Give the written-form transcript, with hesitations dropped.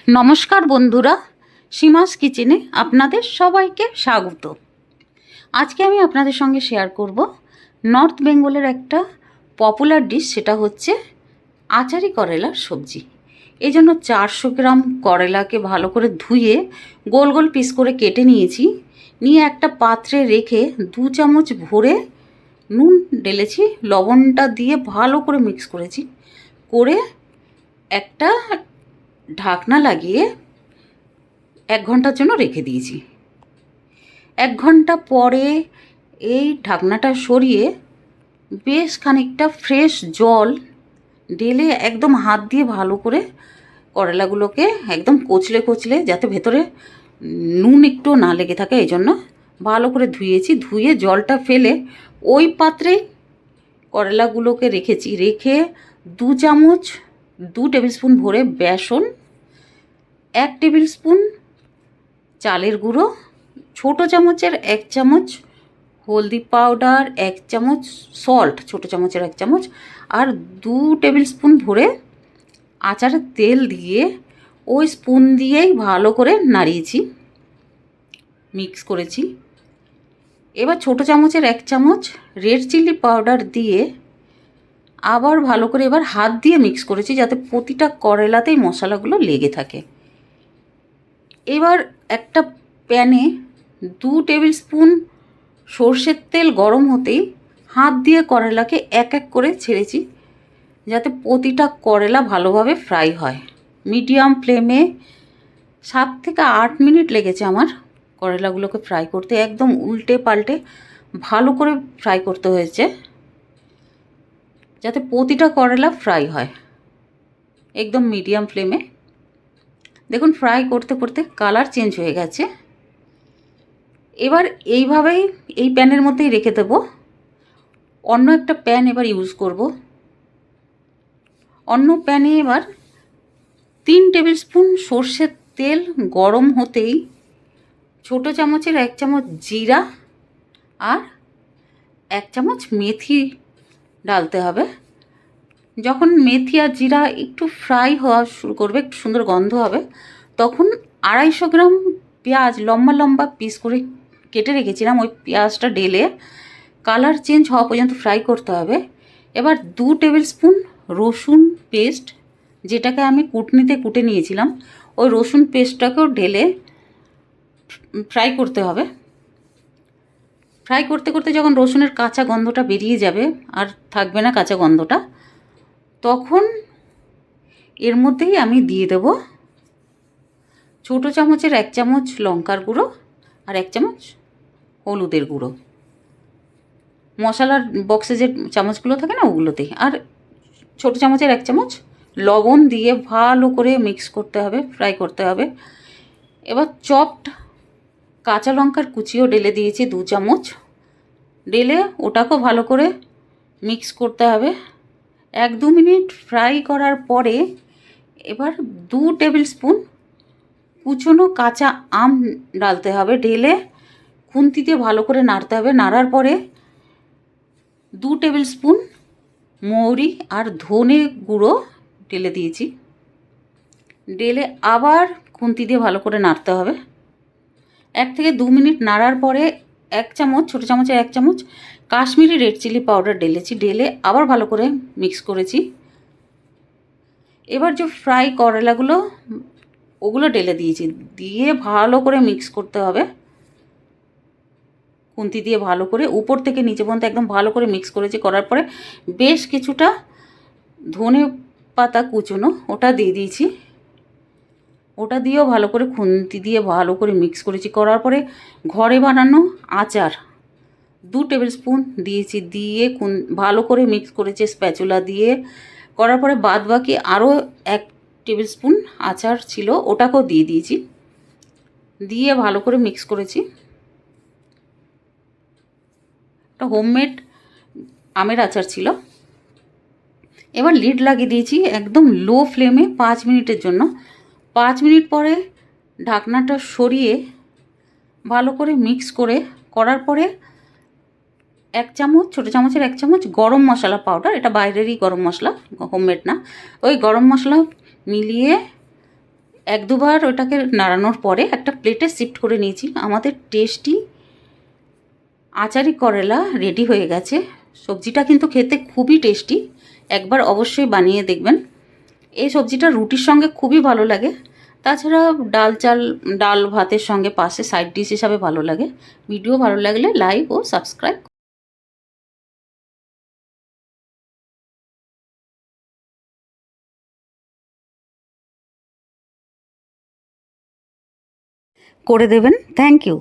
নমস্কার বন্ধুরা, সীমাস কিচেনে আপনাদের সবাইকে স্বাগত। আজকে আমি আপনাদের সঙ্গে শেয়ার করব নর্থ বেঙ্গলের একটা পপুলার ডিশ, সেটা হচ্ছে আচারি করেলার সবজি। এই জন্য 400 গ্রাম করেলাকে ভালো করে ধুয়ে গোল গোল পিস করে কেটে নিয়েছি। নিয়ে একটা পাত্রে রেখে 2 চামচ ভরে নুন ঢেলেছি, লবণটা দিয়ে ভালো করে মিক্স করেছি। করে একটা ঢাকনা লাগিয়ে 1 ঘন্টার জন্য রেখে দিয়েছি। 1 ঘন্টা পরে এই ঢাকনাটা সরিয়ে বেশ খানিকটা ফ্রেশ জল ঢেলে একদম হাত দিয়ে ভালো করে করলাগুলোকে একদম কচলে কচলে, যাতে ভেতরে নুন একটু না লেগে থাকে, এই জন্য ভালো করে ধুয়েছি। ধুয়ে জলটা ফেলে ওই পাত্রেই করলাগুলোকে রেখেছি। রেখে 2 টেবিল স্পুন ভরে বেসন, 1 টেবিল স্পুন চালের গুঁড়ো, ছোটো চামচের 1 চামচ হলদি পাউডার, 1 চামচ সল্ট, ছোটো চামচের 1 চামচ, আর 2 টেবিল স্পুন ভরে আচারের তেল দিয়ে ওই স্পুন দিয়েই ভালো করে নাড়িয়েছি, মিক্স করেছি। এবার ছোটো চামচের 1 চামচ রেড চিলি পাউডার দিয়ে আবার ভালো করে এবার হাত দিয়ে মিক্স করেছি, যাতে প্রতিটা করলাতেই মশলাগুলো লেগে থাকে। এবার একটা প্যানে 2 টেবিল স্পুন সর্ষের তেল গরম হতেই হাত দিয়ে করলাকে এক এক করে ছেড়েছি, যাতে প্রতিটা করলা ভালোভাবে ফ্রাই হয়। মিডিয়াম ফ্লেমে 7 থেকে 8 মিনিট লেগেছে আমার করলাগুলোকে ফ্রাই করতে। একদম উল্টে পাল্টে ভালো করে ফ্রাই করতে হয়েছে, যাতে প্রতিটা করলা ফ্রাই হয় একদম মিডিয়াম ফ্লেমে। দেখুন, ফ্রাই করতে করতে কালার চেঞ্জ হয়ে গেছে। এবার এইভাবেই এই প্যানের মধ্যেই রেখে দেবো। অন্য একটা প্যান এবার ইউজ করব। অন্য প্যানে এবার 3 টেবিল স্পুন সর্ষের তেল গরম হতেই ছোটো চামচের 1 চামচ জিরা আর 1 চামচ মেথি ডালতে হবে। যখন মেথি আর জিরা একটু ফ্রাই হওয়া শুরু করবে, একটু সুন্দর গন্ধ হবে, তখন 250 গ্রাম পেঁয়াজ লম্বা লম্বা পিস করে কেটে রেখেছিলাম, ওই পেঁয়াজটা ঢেলে কালার চেঞ্জ হওয়া পর্যন্ত ফ্রাই করতে হবে। এবার 2 টেবিল স্পুন রসুন পেস্ট, যেটাকে আমি কুটনিতে কুটে নিয়েছিলাম, ওই রসুন পেস্টটাকেও ঢেলে ফ্রাই করতে হবে। ফ্রাই করতে করতে যখন রসুনের কাঁচা গন্ধটা বেরিয়ে যাবে, আর থাকবে না কাঁচা গন্ধটা, তখন এর মধ্যেই আমি দিয়ে দেব ছোটো চামচের 1 চামচ লঙ্কার গুঁড়ো আর 1 চামচ হলুদের গুঁড়ো। মশলার বক্সে যে চামচগুলো থাকে না, ওগুলোতেই। আর ছোটো চামচের 1 চামচ লবণ দিয়ে ভালো করে মিক্স করতে হবে, ফ্রাই করতে হবে। এবার চপড কাঁচা লঙ্কার কুচিও ঢেলে দিয়েছি 2 চামচ। ঢেলে ওটাকেও ভালো করে মিক্স করতে হবে। 1-2 মিনিট ফ্রাই করার পরে এবার 2 টেবিল স্পুন কুচনো কাঁচা আম ডালতে হবে। ঢেলে খুন্তি দিয়ে ভালো করে নাড়তে হবে। নাড়ার পরে 2 টেবিল স্পুন মৌরি আর ধনে গুঁড়ো ঢেলে দিয়েছি। ঢেলে আবার খুন্তি দিয়ে ভালো করে নাড়তে হবে। 1 থেকে 2 মিনিট নাড়ার পরে 1 চামচ, ছোটো চামচের 1 চামচ কাশ্মীরি রেড চিলি পাউডার ঢেলেছি। ঢেলে আবার ভালো করে মিক্স করেছি। এবার যে ফ্রাই করলাগুলো, ওগুলো ঢেলে দিয়েছি। দিয়ে ভালো করে মিক্স করতে হবে খুন্তি দিয়ে ভালো করে, উপর থেকে নিচে পর্যন্ত একদম ভালো করে মিক্স করেছি। করার পরে বেশ কিছুটা ধনে পাতা কুচনো ওটা দিয়ে দিয়েছি। ওটা দিয়েও ভালো করে খুন্তি দিয়ে ভালো করে মিক্স করেছি। করার পরে ঘরে বানানো আচার 2 টেবিল স্পুন দিয়েছি। দিয়ে ভালো করে মিক্স করেছি স্প্যাচুলা দিয়ে। করার পরে বাদ বাকি আরও 1 টেবিল স্পুন আচার ছিল, ওটাকেও দিয়ে দিয়েছি। দিয়ে ভালো করে মিক্স করেছি। একটা হোমমেড আমের আচার ছিল। এবার লিড লাগিয়ে দিয়েছি একদম লো ফ্লেমে 5 মিনিটের জন্য। 5 মিনিট পরে ঢাকনাটা সরিয়ে ভালো করে মিক্স করার পরে 1 চামচ, ছোটো চামচের 1 চামচ গরম মশলা পাউডার, এটা বাইরেরই গরম মশলা, হোমমেড না, ওই গরম মশলা মিলিয়ে এক দুবার ওটাকে নাড়ানোর পরে একটা প্লেটে শিফট করে নিয়েছি। আমাদের টেস্টি আচারি করলা রেডি হয়ে গেছে। সবজিটা কিন্তু খেতে খুবই টেস্টি, একবার অবশ্যই বানিয়ে দেখবেন। এই সবজিটা রুটির সঙ্গে খুবই ভালো লাগে, তাছাড়া ডাল ভাতের সঙ্গে পাশে সাইড ডিশ হিসাবে ভালো লাগে। ভিডিও ভালো লাগলে লাইক ও সাবস্ক্রাইব করে দেবেন। Thank you.